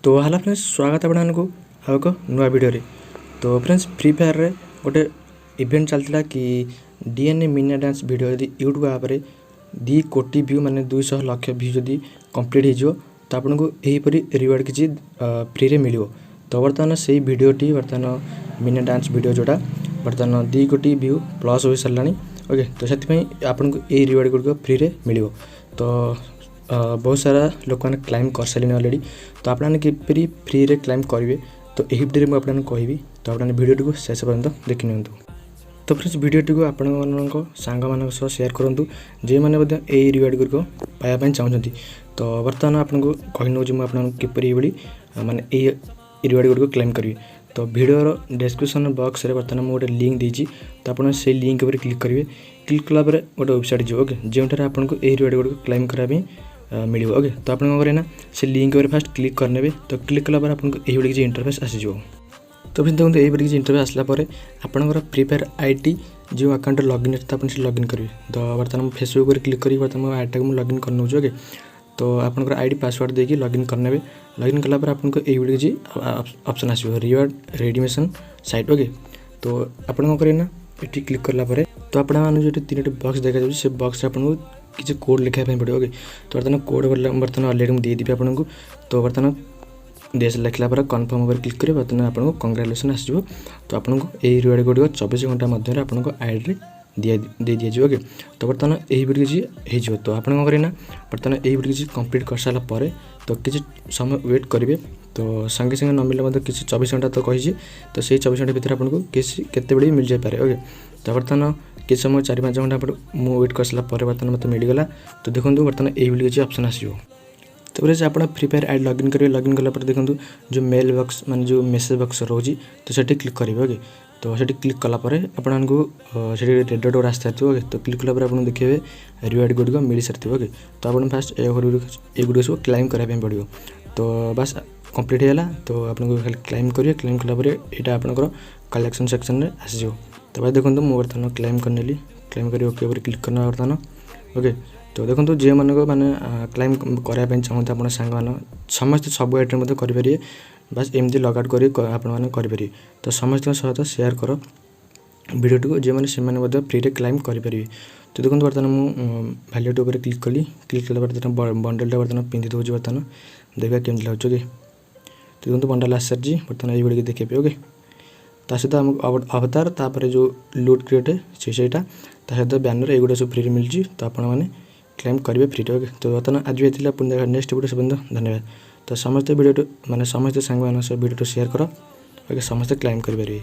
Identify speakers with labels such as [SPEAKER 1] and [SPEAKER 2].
[SPEAKER 1] तो hello friends, स्वागत आपको आउ एक नुआ वीडियो रे। तो फ्रेंड्स, फ्री फायर रे गोटे इवेंट चलता कि डीएनए मिनी डांस वीडियो यदि यूट्यूब आप 2 कोटी व्यू माने 200 लाख व्यू जदि कंप्लीट हो तो आपको यहीपरी रिवार्ड किसी फ्री रे मिलियो। तो बर्तमान से वीडियोटी बर्तमान मिनी डांस वीडियो जोटा बर्तमान 2 कोटी व्यू प्लस हो सारा। ओके, तो से आपको यही रिवार्ड गुड़िक फ्री रे मिलियो। तो बहुत सारा लोक मैंने क्लाइम कर सारे अलरेडी। तो आपने किपरि फ्री रे क्लाइम करेंगे तो यही वीडियो में आपको कहबी। तो आपने वीडियो को शेष पर्यंत देखि नियंतु। तो फ्रेंड्स, वीडियो को आपण सांग मान शेयर करूँ जे मैंने यही रिवार्ड गुड़िक पाइबा चाहते। तो बर्तमान आपको कही नौ मुझे किपरि माने ये रिवार्ड गुड़िक क्लेम करेंगे। तो वीडियो डिस्क्रिप्शन बॉक्स रे बर्तमान मुझे गोटे लिंक देती। तो आप से लिंक पर क्लिक करेंगे। क्लिक कलापर गोटे वेबसाइट जो ओके जो आपको यही रिवार्ड गुड़िक क्लेम करने मिल। ओके, तो आप करें से लिंक पर फास्ट क्लिक करने। तो क्लिक कलापर आपको यही किसी इंटरफेस आसीज। तो फिर देखो यही किसी इंटरफेस आसला आपंकर फ्री फायर आईडी जो अकाउंट लॉगिन है से लॉगिन करेंगे। तो बर्तमान फेसबुक पर क्लिक करी बर्तमान आईडी को लॉगिन कर नौ। ओके, तो आपंकर आईडी पासवर्ड देके लॉगिन करने। लॉगिन कलापर आपको यही किसी ऑप्शन आसो रिवार्ड रेडिमेशन साइट। ओके, तो आप करें ये क्लिक करापर तो आप जो 3टी बॉक्स देखा से बॉक्स आपको किसी कोड लिखापी पड़ो। ओके, तो बर्तमान कोड बर्तमान अलरेडी मुझे देदेवी आपको। तो बर्तमान देश लिखला पर कन्फर्म पर क्लिक करेंगे। बर्तमान आपको कंग्रेचुलेसन आसो। तो आपको यही रिवार्ड गुड़िक 24 घंटा मध्य आपको आईडी दे दिज्व। ओके, तो बर्तमान यही किसी हो। तो आप करें बर्तमान यही किसी कंप्लीट कर सारापर तो किसी समय वेट करेंगे। तो संगे संगे न मिले किसी 24 घंटा तो कही। तो से 24 घंटा भर आपको किसी केत मिल जापे। ओके, तो बर्तमान किसी समय 4-5 घंटा मुझे वेट कर सारापर बर्तमान मतलब मिलगला। तो देखो बर्तमान यही किसी ऑप्शन आसो। तो फिर आप फ्री फायर आईडी लॉगिन करेंगे। लॉगिन कलापर देखो जो मेल बॉक्स माने जो मेसेज बॉक्स रोजी तो से क्लिक करेंगे। ओके, तो से क्लिक कलापर आपको रेड डॉट गोटे आसता है। ओके, तो क्लिक कलापर आपको देखिए रिवार्ड गुड़िक मिल सारी। ओके, तो आप फास्ट ये सब क्लाइम कराया पड़ो। तो बस कंप्लीट होगा। तो आपको खाली क्लाइम करेंगे। क्लाइम कलापर यहाँ आपंकर कलेक्शन सेक्शन में आसीज। तो बस देखो मुझे बर्तमान क्लाइम करनेली। क्लाइम कर ओके पर क्लिक करना बर्तमान। ओके, तो देखो जे मानक मैंने क्लाइम कराया चाहते आप सांग मान समस्त सब आइटम करेंगे। बस एमती लॉगआउट करेंगे। तो समस्त सहित शेयर कर वीडियो को जो मैंने से फ्री रे क्लाइम करेंगे। तो देखो बर्तमान मुझे वैल्यूटी उपर क्लिक कली। क्लिक कला बर्तमान बंडलटा बर्तमान पिंधि दूसरी। बर्तमान देखा केमती लगे। ओके, तो देखो बंडल आस सारी बर्तमान ये देखिए। ओके, ता सहित अवतार तापर जो लूट क्रिएट है सहीटा सहित बैनर एगुड़ा सब फ्री मिली। तो आपने क्लेम करेंगे फ्री। ओके, तो बर्तमान आज भी पुणी देखा नेक्स्ट वीडियो से धन्यवाद। तो समस्त वीडियो माने समस्त सांग मान वीडियो शेयर कर। ओके, समस्त क्लेम करेंगे।